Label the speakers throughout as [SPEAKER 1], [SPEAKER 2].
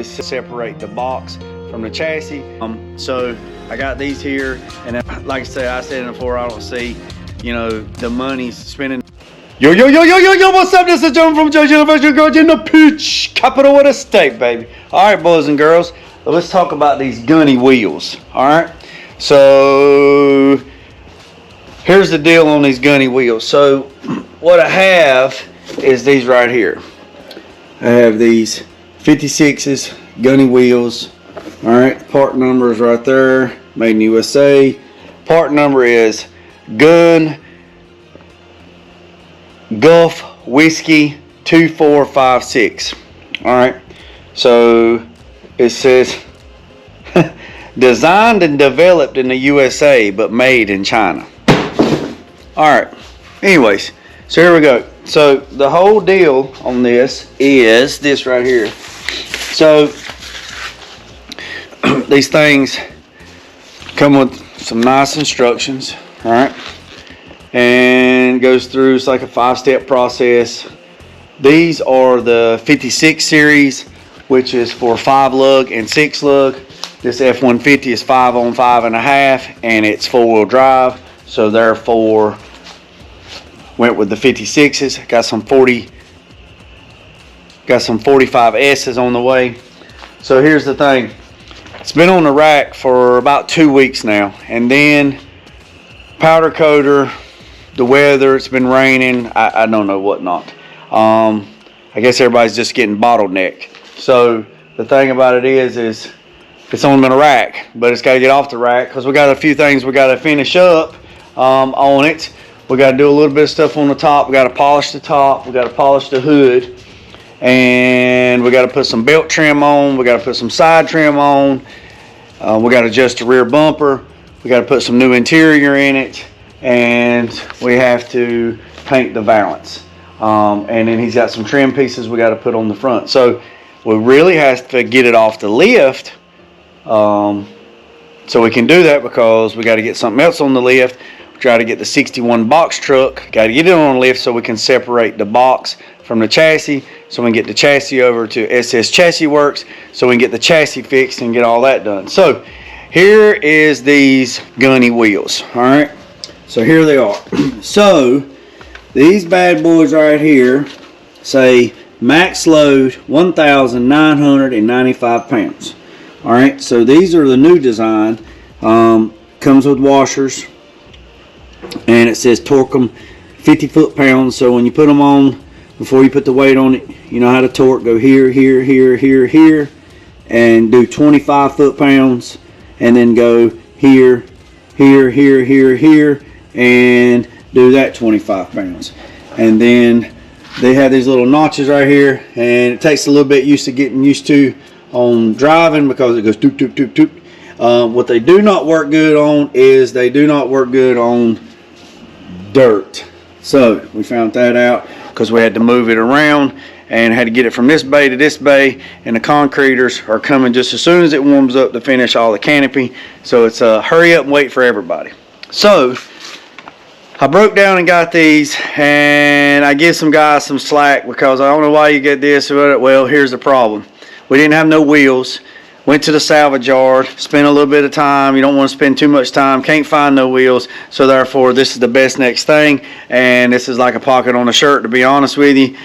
[SPEAKER 1] is separate the box from the chassis. So I got these here, and like I said before, I don't see, you know, the money's spending. Yo, what's up? This is John from Joe's University Garage in the pitch, capital of the state, baby. All right, boys and girls, let's talk about these Guniwheels. All right, so here's the deal on these Guniwheels. So what I have is these right here. I have these 56s Guniwheels. All right, part number is right there, made in USA. Part number is Gulf Whiskey 2456. All right, so it says designed and developed in the USA but made in China. All right, anyways, so here we go. So the whole deal on this is this right here. So these things come with some nice instructions, all right, and goes through, it's like a 5-step process. These are the 56 series, which is for 5 lug and 6 lug. This F-150 is 5 on 5.5, and it's 4-wheel drive, so therefore went with the 56s. Got some 45S's on the way. So here's the thing, it's been on the rack for about 2 weeks now, and then powder coater, the weather, it's been raining, I don't know what not. I guess everybody's just getting bottlenecked. So the thing about it is it's only been a rack, but it's got to get off the rack because we got a few things we got to finish up on it. We got to do a little bit of stuff on the top. We got to polish the top, we got to polish the hood, and we got to put some belt trim on, we got to put some side trim on, we got to adjust the rear bumper, we got to put some new interior in it, and we have to paint the valance, and then he's got some trim pieces we got to put on the front. So we really have to get it off the lift, so we can do that because we got to get something else on the lift. Try to get the 61 box truck, got to get it on the lift so we can separate the box from the chassis, so we can get the chassis over to SS Chassis Works, so we can get the chassis fixed and get all that done. So here is these Guniwheels. All right, so here they are. So these bad boys right here say max load 1,995 pounds. All right, so these are the new design. Comes with washers, and it says torque them 50 foot-pounds. So when you put them on, before you put the weight on it, you know how to torque. Go here, here, here, here, here, and do 25 foot-pounds, and then go here, here, here, here, here, and do that 25 pounds. And then they have these little notches right here, and it takes a little bit getting used to on driving because it goes doop, doop, doop, doop. What they do not work good on is they do not work good on dirt. So we found that out because we had to move it around and had to get it from this bay to this bay, and the concreters are coming just as soon as it warms up to finish all the canopy. So it's a hurry up and wait for everybody. So I broke down and got these, and I give some guys some slack because I don't know why you get this. Well, here's the problem. We didn't have no wheels. Went to the salvage yard, spent a little bit of time. You don't want to spend too much time, can't find no wheels, so therefore this is the best next thing, and this is like a pocket on a shirt, to be honest with you.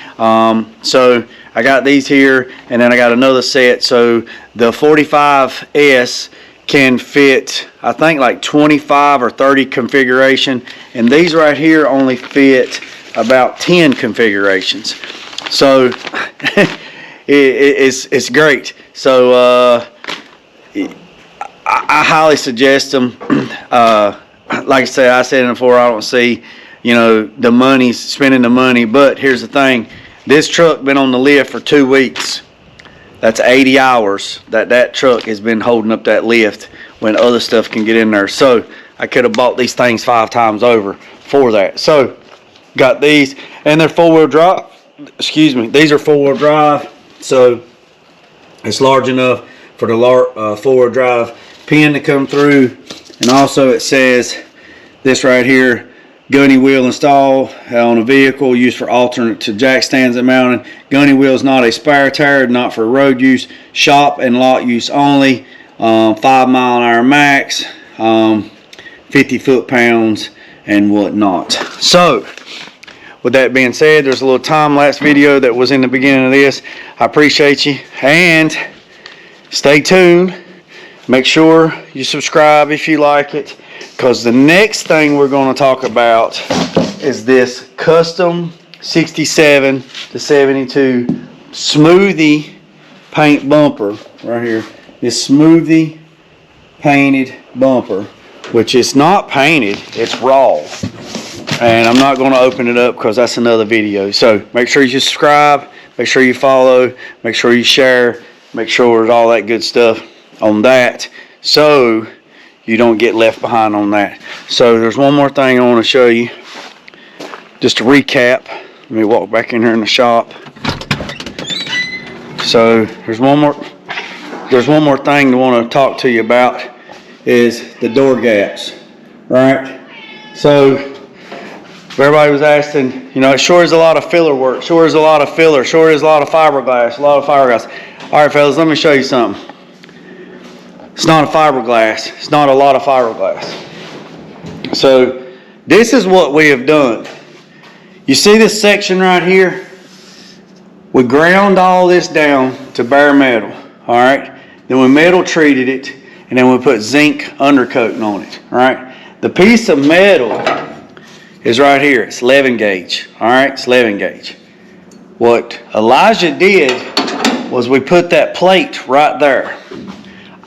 [SPEAKER 1] So I got these here, and then I got another set. So the 45S can fit, I think, like 25 or 30 configuration, and these right here only fit about 10 configurations. So it's great. So I highly suggest them. Like I said before, I don't see, you know, the money, spending the money. But here's the thing, this truck been on the lift for 2 weeks. That's 80 hours that truck has been holding up that lift when other stuff can get in there. So I could have bought these things 5 times over for that. So got these, and they're 4-wheel drive. Excuse me, these are 4-wheel drive. So it's large enough for the 4-wheel drive pin to come through. And also it says this right here, gunny wheel install on a vehicle used for alternate to jack stands and mounting. Gunny wheel is not a spare tire, not for road use, shop and lot use only. 5 mile an hour max, 50 foot-pounds and whatnot. So with that being said, there's a little time-lapse video that was in the beginning of this. I appreciate you, and stay tuned. Make sure you subscribe if you like it, because the next thing we're going to talk about is this custom 67 to 72 smoothie paint bumper right here. This smoothie painted bumper, which is not painted, it's raw. And I'm not going to open it up because that's another video. So make sure you subscribe, make sure you follow, make sure you share, make sure there's all that good stuff on that, so you don't get left behind on that. So there's one more thing I want to show you, just to recap. Let me walk back in here in the shop. So there's one more thing I want to talk to you about, is the door gaps, right? So everybody was asking, you know, it sure is a lot of filler work, sure is a lot of filler, sure is a lot of fiberglass, All right, fellas, let me show you something. It's not a fiberglass. It's not a lot of fiberglass. So this is what we have done. You see this section right here? We ground all this down to bare metal. All right. Then we metal treated it, and then we put zinc undercoating on it. All right. The piece of metal is right here. It's 11 gauge. All right. It's 11 gauge. What Elijah did was we put that plate right there.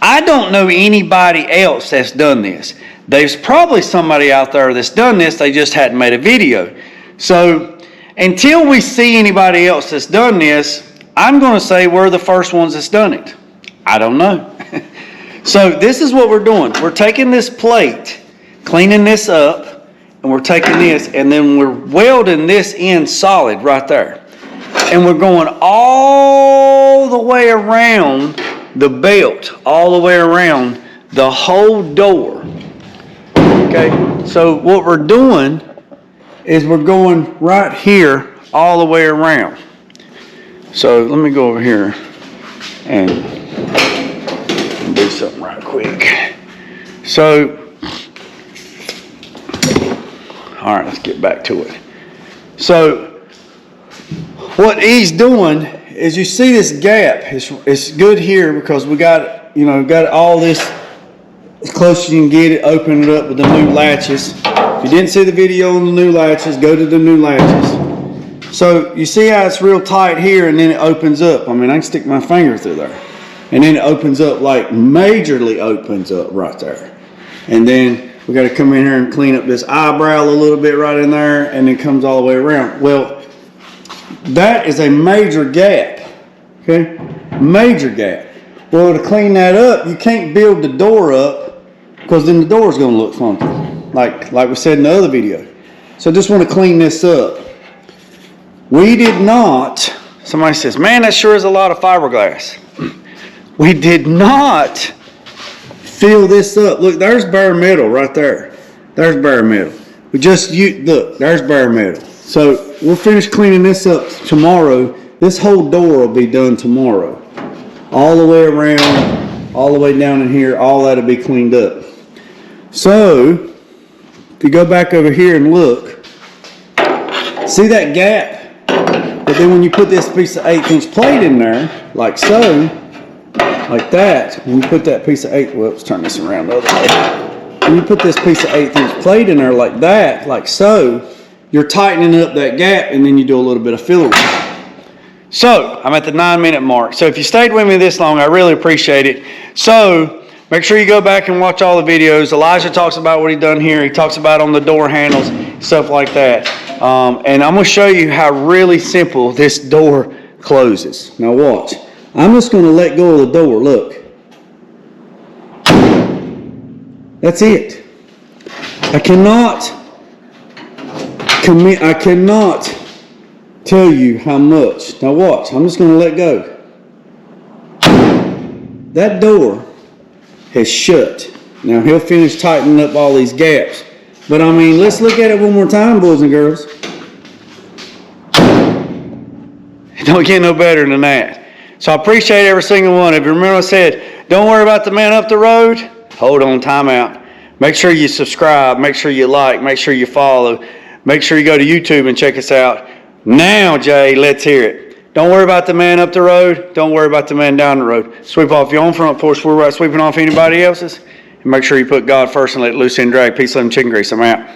[SPEAKER 1] I don't know anybody else that's done this. There's probably somebody out there that's done this, they just hadn't made a video. So until we see anybody else that's done this, I'm going to say we're the first ones that's done it. I don't know. So this is what we're doing. We're taking this plate, cleaning this up, and we're taking this, and then we're welding this in solid right there. And we're going all the way around the belt, all the way around the whole door. Okay, so what we're doing is we're going right here all the way around. So let me go over here and do something right quick. So, all right, let's get back to it. So what he's doing is, you see this gap, it's good here because we got, you know, got all this as close as you can get it, open it up with the new latches. If you didn't see the video on the new latches, go to the new latches. So you see how it's real tight here, and then it opens up. I mean, I can stick my finger through there. And then it opens up, like majorly opens up right there. And then we got to come in here and clean up this eyebrow a little bit right in there, and then comes all the way around. Well, that is a major gap, okay? Major gap. Well, to clean that up, you can't build the door up, because then the door is going to look funky, like we said in the other video. So I just want to clean this up. We did not, somebody says, man, that sure is a lot of fiberglass. We did not fill this up. Look, there's bare metal right there. There's bare metal. We just, look, there's bare metal. So we'll finish cleaning this up tomorrow. This whole door will be done tomorrow. All the way around, all the way down in here, all that'll be cleaned up. So, if you go back over here and look, see that gap? But then when you put this piece of 1/8" plate in there, like so, like that, when you put that piece of let's turn this around the other way. When you put this piece of 1/8" plate in there like that, like so, you're tightening up that gap, and then you do a little bit of filler work. So, I'm at the 9-minute mark. So if you stayed with me this long, I really appreciate it. So, make sure you go back and watch all the videos. Elijah talks about what he done here. He talks about on the door handles, stuff like that. And I'm going to show you how really simple this door closes. Now watch. I'm just going to let go of the door. Look. That's it. I cannot tell you how much. Now watch. I'm just going to let go. That door has shut. Now he'll finish tightening up all these gaps, But I mean, let's look at it one more time, boys and girls. It don't get no better than that. So I appreciate every single one. If you remember I said, don't worry about the man up the road. Hold on, time out. Make sure you subscribe. Make sure you like. Make sure you follow. Make sure you go to YouTube and check us out. Now, Jay, let's hear it. Don't worry about the man up the road. Don't worry about the man down the road. Sweep off your own front porch. We're right sweeping off anybody else's. And make sure you put God first and let loose and drag. Peace, love, and chicken grease. I'm out.